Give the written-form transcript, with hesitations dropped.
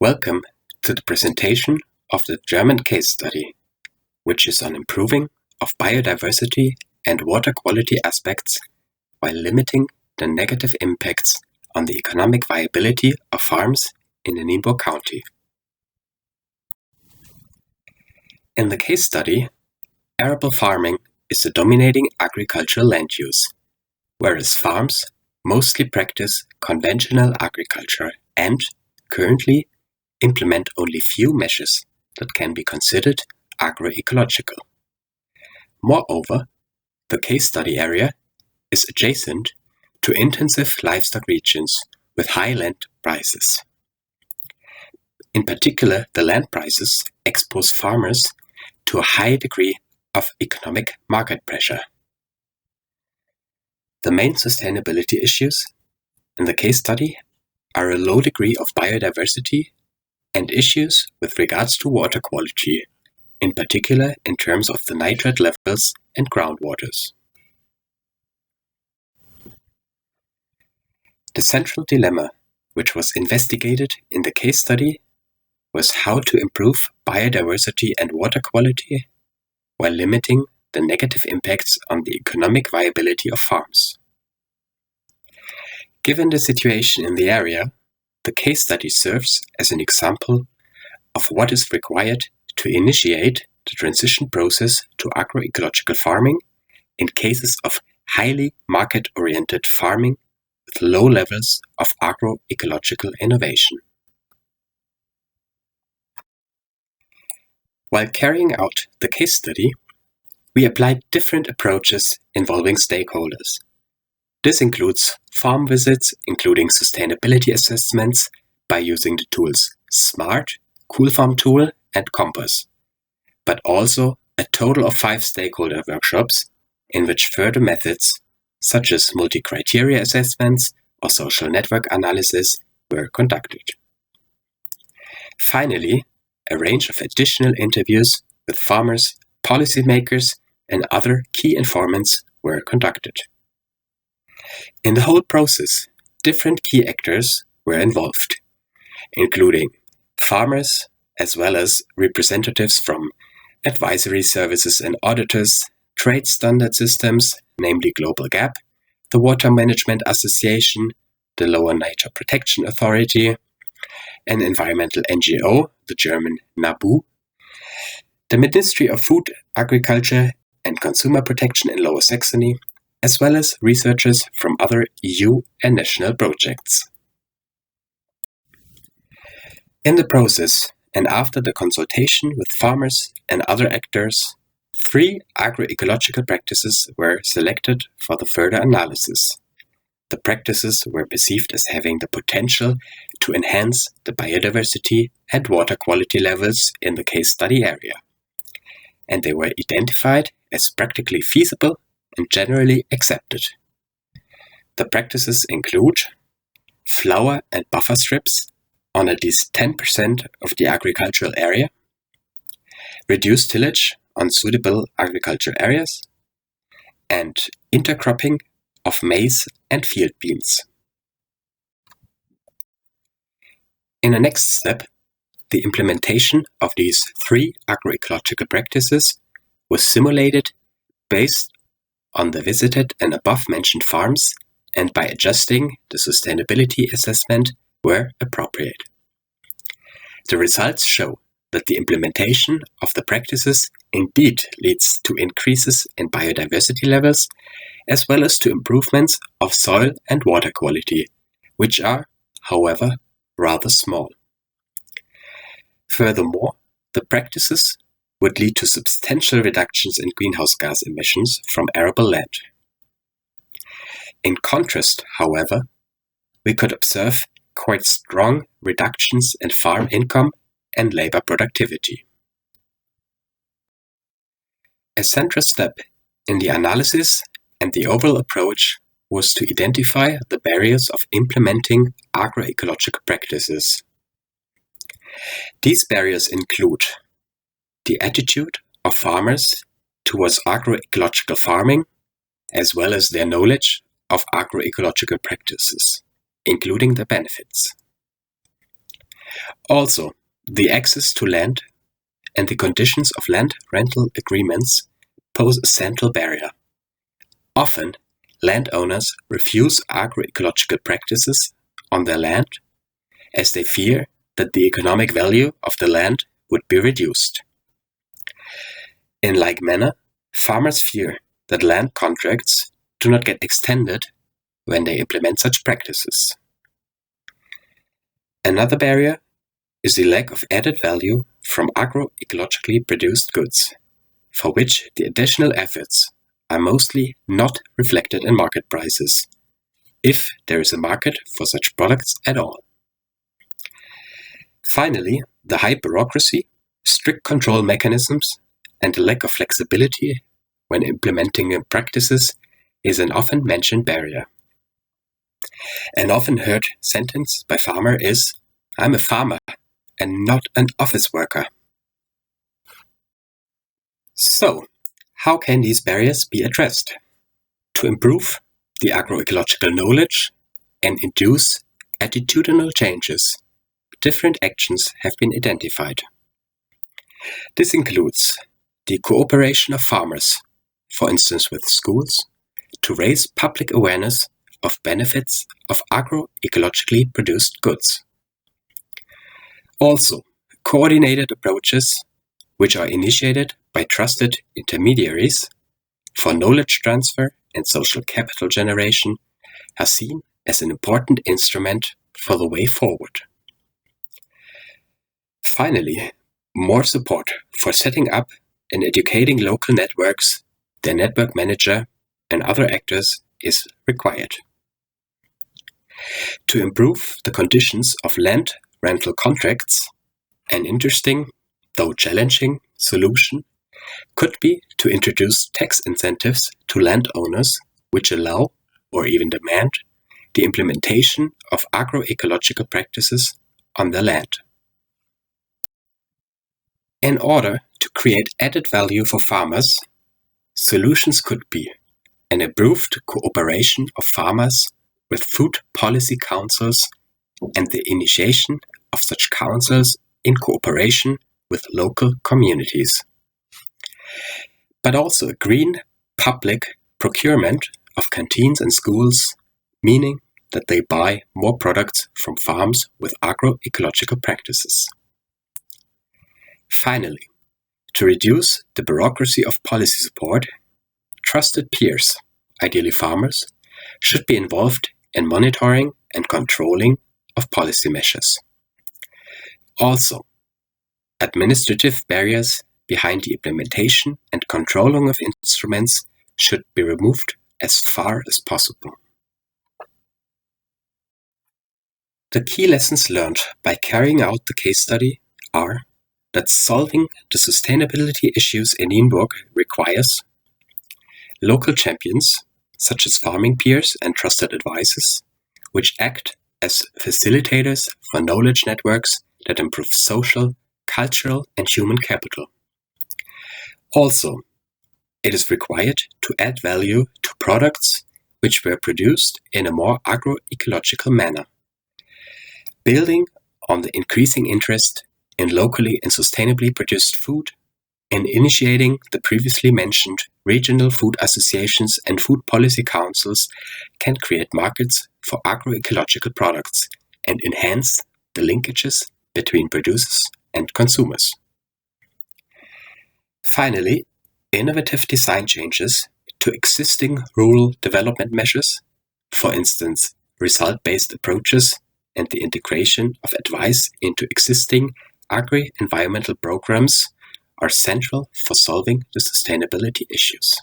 Welcome to the presentation of the German case study, which is on improving of biodiversity and water quality aspects while limiting the negative impacts on the economic viability of farms in Ningbo County. In the case study, arable farming is the dominating agricultural land use, whereas farms mostly practice conventional agriculture and, currently, implement only few measures that can be considered agro-ecological. Moreover, the case study area is adjacent to intensive livestock regions with high land prices. In particular, the land prices expose farmers to a high degree of economic market pressure. The main sustainability issues in the case study are a low degree of biodiversity and issues with regards to water quality, in particular in terms of the nitrate levels and groundwaters. The central dilemma, which was investigated in the case study, was how to improve biodiversity and water quality while limiting the negative impacts on the economic viability of farms. Given the situation in the area, the case study serves as an example of what is required to initiate the transition process to agro-ecological farming in cases of highly market-oriented farming with low levels of agro-ecological innovation. While carrying out the case study, we applied different approaches involving stakeholders. This includes farm visits, including sustainability assessments by using the tools SMART, Cool Farm Tool, and Compass, but also a total of 5 stakeholder workshops in which further methods, such as multi-criteria assessments or social network analysis, were conducted. Finally, a range of additional interviews with farmers, policymakers, and other key informants were conducted. In the whole process, different key actors were involved, including farmers as well as representatives from advisory services and auditors, trade standard systems, namely Global GAP, the Water Management Association, the Lower Niger Protection Authority, an environmental NGO, the German NABU, the Ministry of Food, Agriculture and Consumer Protection in Lower Saxony, as well as researchers from other EU and national projects. In the process, and after the consultation with farmers and other actors, 3 agro-ecological practices were selected for the further analysis. The practices were perceived as having the potential to enhance the biodiversity and water quality levels in the case study area, and they were identified as practically feasible and generally accepted. The practices include flower and buffer strips on at least 10% of the agricultural area, reduced tillage on suitable agricultural areas, and intercropping of maize and field beans. In the next step, the implementation of these 3 agroecological practices was simulated based on the visited and above-mentioned farms and by adjusting the sustainability assessment where appropriate. The results show that the implementation of the practices indeed leads to increases in biodiversity levels as well as to improvements of soil and water quality, which are, however, rather small. Furthermore, the practices would lead to substantial reductions in greenhouse gas emissions from arable land. In contrast, however, we could observe quite strong reductions in farm income and labor productivity. A central step in the analysis and the overall approach was to identify the barriers of implementing agroecological practices. These barriers include the attitude of farmers towards agroecological farming, as well as their knowledge of agroecological practices, including the benefits. Also, the access to land and the conditions of land rental agreements pose a central barrier. Often, landowners refuse agroecological practices on their land as they fear that the economic value of the land would be reduced. In like manner, farmers fear that land contracts do not get extended when they implement such practices. Another barrier is the lack of added value from agroecologically produced goods, for which the additional efforts are mostly not reflected in market prices, if there is a market for such products at all. Finally, the high bureaucracy, strict control mechanisms, and the lack of flexibility when implementing practices is an often mentioned barrier. An often heard sentence by farmer is, "I'm a farmer and not an office worker." So, how can these barriers be addressed? To improve the agroecological knowledge and induce attitudinal changes, different actions have been identified. This includes the cooperation of farmers, for instance with schools, to raise public awareness of benefits of agroecologically produced goods. Also, coordinated approaches which are initiated by trusted intermediaries for knowledge transfer and social capital generation are seen as an important instrument for the way forward. Finally, more support for setting up and educating local networks, their network manager, and other actors is required. To improve the conditions of land rental contracts, an interesting, though challenging, solution could be to introduce tax incentives to landowners which allow, or even demand, the implementation of agroecological practices on their land. In order to create added value for farmers, solutions could be an improved cooperation of farmers with food policy councils and the initiation of such councils in cooperation with local communities. But also a green public procurement of canteens and schools, meaning that they buy more products from farms with agroecological practices. Finally, to reduce the bureaucracy of policy support, trusted peers, ideally farmers, should be involved in monitoring and controlling of policy measures. Also, administrative barriers behind the implementation and controlling of instruments should be removed as far as possible. The key lessons learned by carrying out the case study are that solving the sustainability issues in Nienburg requires local champions, such as farming peers and trusted advisors, which act as facilitators for knowledge networks that improve social, cultural, and human capital. Also, it is required to add value to products which were produced in a more agroecological manner, building on the increasing interest in locally and sustainably produced food, and initiating the previously mentioned regional food associations and food policy councils can create markets for agroecological products and enhance the linkages between producers and consumers. Finally, innovative design changes to existing rural development measures, for instance, result-based approaches and the integration of advice into existing agri-environmental programs, are central for solving the sustainability issues.